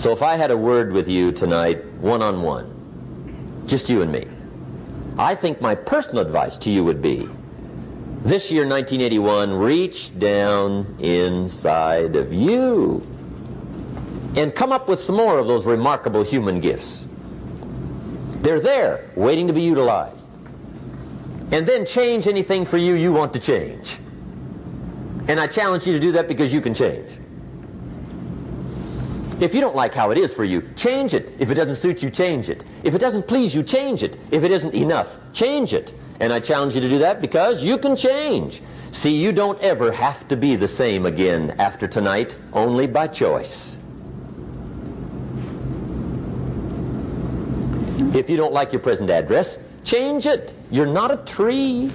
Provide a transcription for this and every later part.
So if I had a word with you tonight, one-on-one, just you and me, I think my personal advice to you would be, this year, 1981, reach down inside of you and come up with some more of those remarkable human gifts. They're there, waiting to be utilized. And then change anything for you you want to change. And I challenge you to do that because you can change. If you don't like how it is for you, change it. If it doesn't suit you, change it. If it doesn't please you, change it. If it isn't enough, change it. And I challenge you to do that because you can change. See, you don't ever have to be the same again after tonight, only by choice. If you don't like your present address, change it. You're not a tree.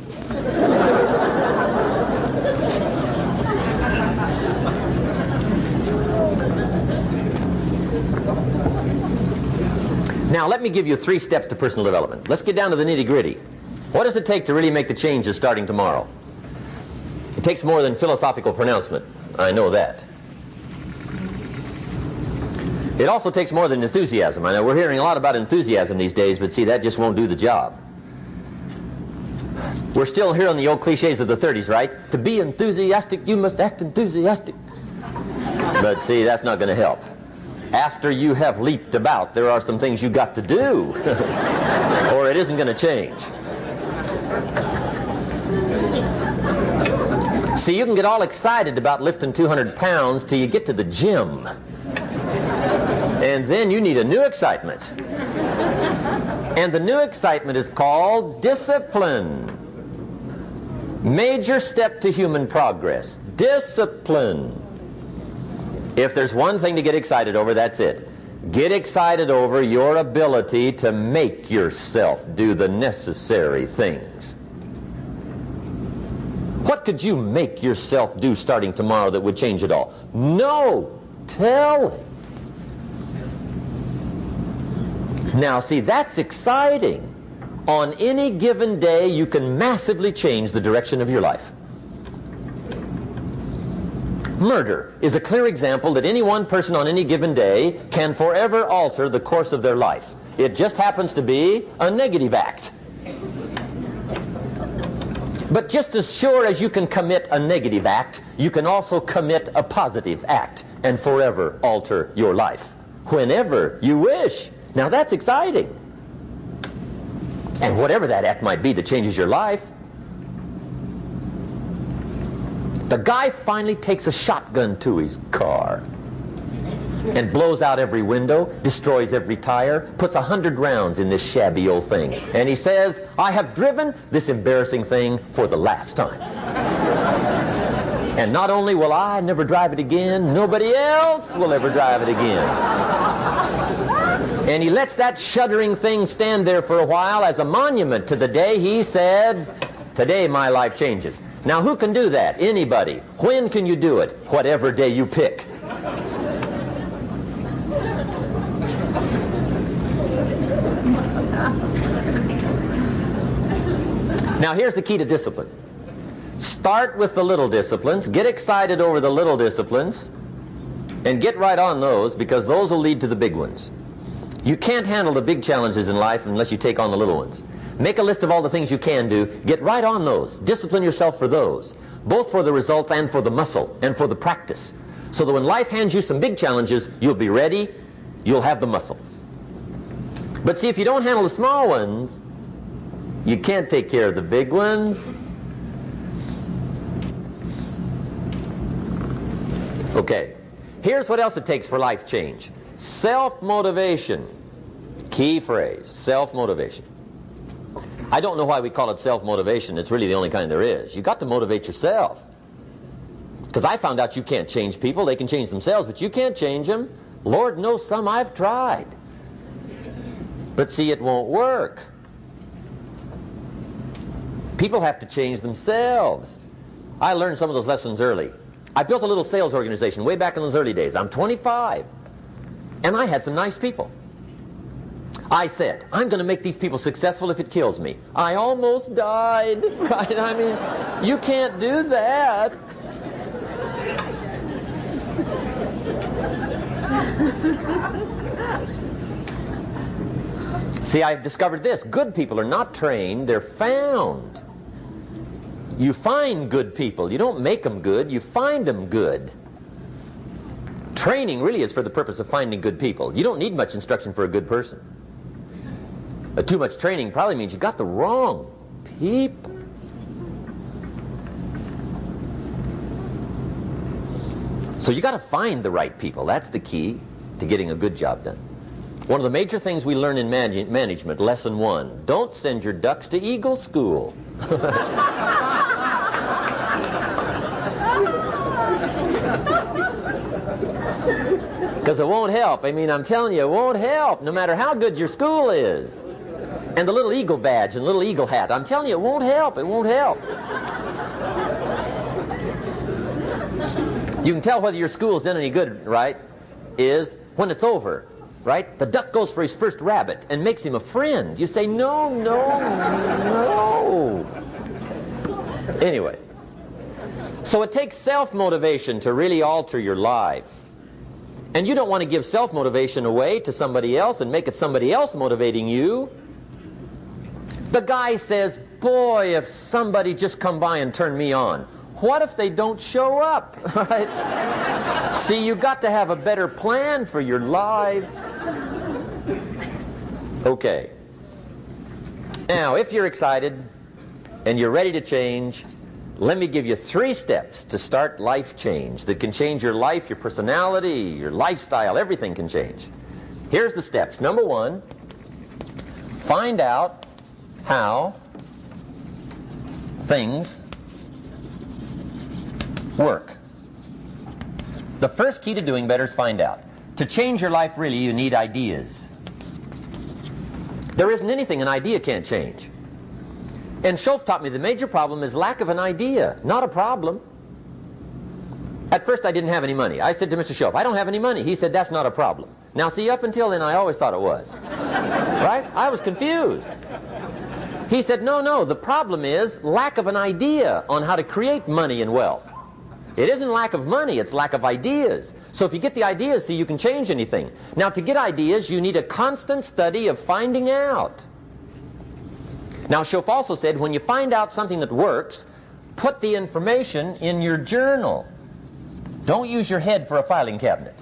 Now, let me give you 3 steps to personal development. Let's get down to the nitty-gritty. What does it take to really make the changes starting tomorrow? It takes more than philosophical pronouncement. I know that. It also takes more than enthusiasm. I know we're hearing a lot about enthusiasm these days, but see, that just won't do the job. We're still hearing the old cliches of the 30s, right? To be enthusiastic, you must act enthusiastic. But see, that's not going to help. After you have leaped about, there are some things you got to do, or it isn't going to change. See, you can get all excited about lifting 200 pounds till you get to the gym. And then you need a new excitement. And the new excitement is called discipline. Major step to human progress. Discipline. If there's one thing to get excited over, that's it. Get excited over your ability to make yourself do the necessary things. What could you make yourself do starting tomorrow that would change it all? No! Tell him. Now, see, that's exciting. On any given day, you can massively change the direction of your life. Murder is a clear example that any one person on any given day can forever alter the course of their life. It just happens to be a negative act. But just as sure as you can commit a negative act, you can also commit a positive act and forever alter your life whenever you wish. Now that's exciting. And whatever that act might be that changes your life. The guy finally takes a shotgun to his car and blows out every window, destroys every tire, puts 100 rounds in this shabby old thing. And he says, I have driven this embarrassing thing for the last time. And not only will I never drive it again, nobody else will ever drive it again. And he lets that shuddering thing stand there for a while as a monument to the day he said, today my life changes. Now who can do that? Anybody. When can you do it? Whatever day you pick. Now here's the key to discipline. Start with the little disciplines, get excited over the little disciplines, and get right on those because those will lead to the big ones. You can't handle the big challenges in life unless you take on the little ones. Make a list of all the things you can do. Get right on those. Discipline yourself for those, both for the results and for the muscle and for the practice, so that when life hands you some big challenges, you'll be ready, you'll have the muscle. But see, if you don't handle the small ones, you can't take care of the big ones. Okay, here's what else it takes for life change. Self-motivation. Key phrase, self-motivation. I don't know why we call it self-motivation. It's really the only kind there is. You've got to motivate yourself. Because I found out you can't change people. They can change themselves, but you can't change them. Lord knows some I've tried. But see, it won't work. People have to change themselves. I learned some of those lessons early. I built a little sales organization way back in those early days. I'm 25. And I had some nice people. I said, I'm going to make these people successful if it kills me. I almost died, right? I mean, you can't do that. See, I've discovered this. Good people are not trained, they're found. You find good people. You don't make them good, you find them good. Training really is for the purpose of finding good people. You don't need much instruction for a good person. Too much training probably means you got the wrong people. So you got to find the right people. That's the key to getting a good job done. One of the major things we learn in management, lesson 1, don't send your ducks to Eagle School. Because it won't help. I mean, I'm telling you, it won't help, no matter how good your school is. And the little eagle badge and little eagle hat, I'm telling you, it won't help. It won't help. You can tell whether your school's done any good, right, is when it's over, right? The duck goes for his first rabbit and makes him a friend. You say, no, no, no. Anyway, so it takes self-motivation to really alter your life. And you don't want to give self-motivation away to somebody else and make it somebody else motivating you. The guy says, boy, if somebody just come by and turn me on. What if they don't show up? Right? See, you got to have a better plan for your life. Okay. Now, if you're excited and you're ready to change, let me give you 3 steps to start life change that can change your life, your personality, your lifestyle, everything can change. Here's the steps. Number 1, find out how things work. The first key to doing better is find out. To change your life, really, you need ideas. There isn't anything an idea can't change. And Schof taught me the major problem is lack of an idea, not a problem. At first I didn't have any money. I said to Mr. Schof, I don't have any money. He said, that's not a problem. Now see, up until then I always thought it was. Right? I was confused. He said, no, no, the problem is lack of an idea on how to create money and wealth. It isn't lack of money, it's lack of ideas. So if you get the ideas, see, you can change anything. Now to get ideas, you need a constant study of finding out. Now Schof also said, when you find out something that works, put the information in your journal. Don't use your head for a filing cabinet.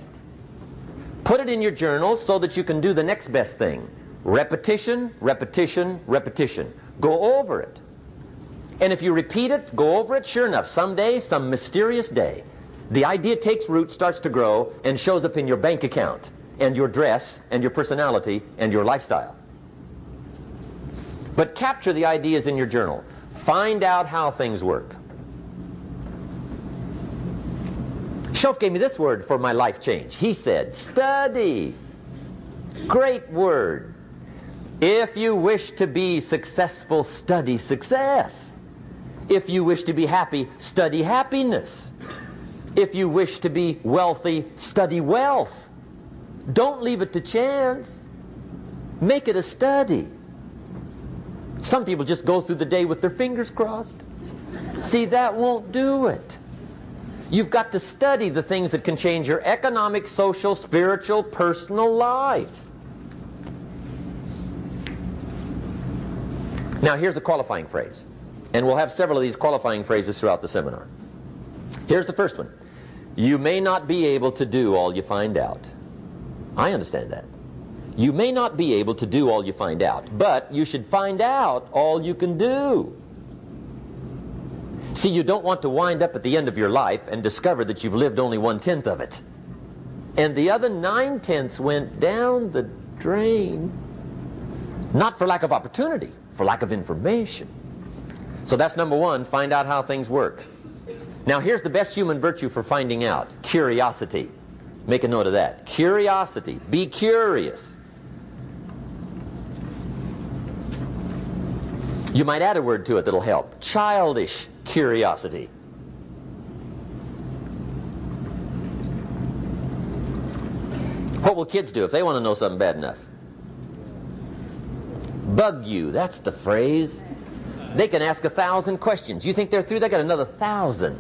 Put it in your journal so that you can do the next best thing. Repetition, repetition, repetition. Go over it. And if you repeat it, go over it, sure enough, someday, some mysterious day, the idea takes root, starts to grow, and shows up in your bank account, and your dress, and your personality, and your lifestyle. But capture the ideas in your journal. Find out how things work. Schof gave me this word for my life change. He said, study. Great word. If you wish to be successful, study success. If you wish to be happy, study happiness. If you wish to be wealthy, study wealth. Don't leave it to chance. Make it a study. Some people just go through the day with their fingers crossed. See, that won't do it. You've got to study the things that can change your economic, social, spiritual, personal life. Now here's a qualifying phrase. And we'll have several of these qualifying phrases throughout the seminar. Here's the first one. You may not be able to do all you find out. I understand that. You may not be able to do all you find out, but you should find out all you can do. See, you don't want to wind up at the end of your life and discover that you've lived only 1/10 of it. And the other 9/10 went down the drain. Not for lack of opportunity, for lack of information. So that's number 1, find out how things work. Now here's the best human virtue for finding out. Curiosity. Make a note of that. Curiosity. Be curious. You might add a word to it that'll help. Childish curiosity. What will kids do if they want to know something bad enough? Bug you. That's the phrase. They can ask 1,000 questions. You think they're through? They got another 1,000.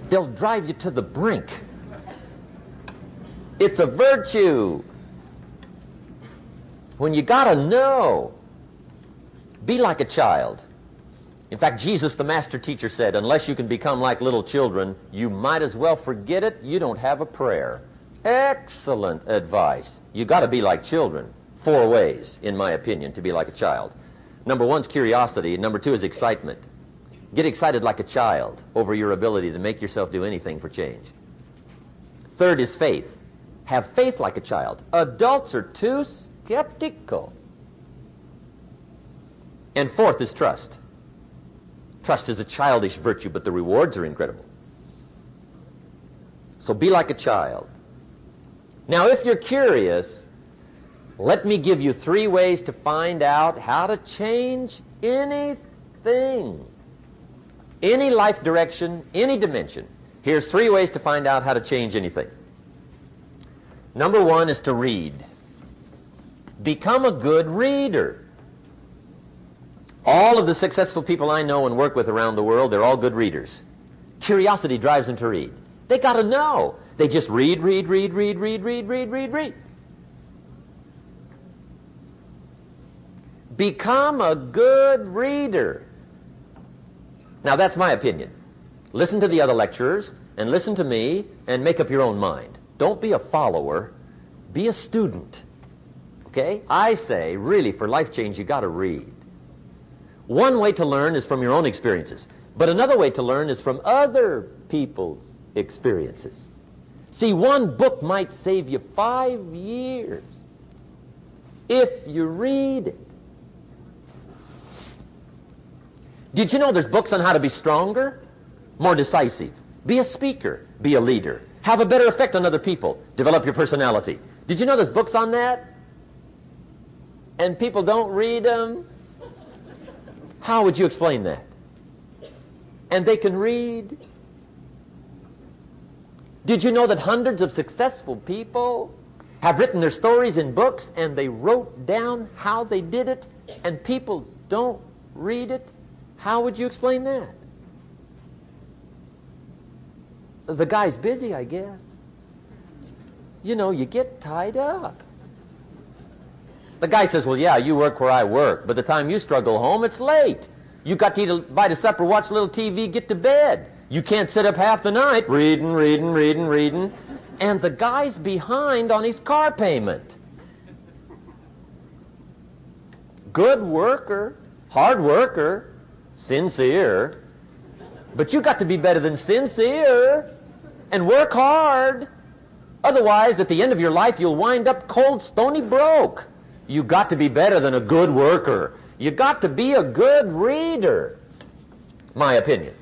They'll drive you to the brink. It's a virtue. When you got to know, be like a child. In fact, Jesus, the master teacher, said, unless you can become like little children, you might as well forget it. You don't have a prayer. Excellent advice. You got to be like children. 4 ways, in my opinion, to be like a child. Number 1 is curiosity. Number 2 is excitement. Get excited like a child over your ability to make yourself do anything for change. 3rd is faith. Have faith like a child. Adults are too skeptical. And 4th is trust. Trust is a childish virtue, but the rewards are incredible. So be like a child. Now, if you're curious, let me give you 3 ways to find out how to change anything. Any life direction, any dimension. Here's 3 ways to find out how to change anything. Number 1 is to read. Become a good reader. All of the successful people I know and work with around the world, they're all good readers. Curiosity drives them to read. They got to know. They just read. Become a good reader. Now, that's my opinion. Listen to the other lecturers and listen to me and make up your own mind. Don't be a follower. Be a student. Okay? I say, really, for life change, you got to read. One way to learn is from your own experiences, but another way to learn is from other people's experiences. See, one book might save you 5 years if you read it. Did you know there's books on how to be stronger, more decisive, be a speaker, be a leader, have a better effect on other people, develop your personality? Did you know there's books on that? And people don't read them? How would you explain that? And they can read? Did you know that hundreds of successful people have written their stories in books and they wrote down how they did it and people don't read it? How would you explain that? The guy's busy, I guess. You know, you get tied up. The guy says, well, yeah, you work where I work, but the time you struggle home, it's late. You got to eat a bite of supper, watch a little TV, get to bed. You can't sit up half the night reading. And the guy's behind on his car payment. Good worker, hard worker, sincere. But you got to be better than sincere and work hard. Otherwise, at the end of your life, you'll wind up cold, stony broke. You got to be better than a good worker. You got to be a good reader. My opinion.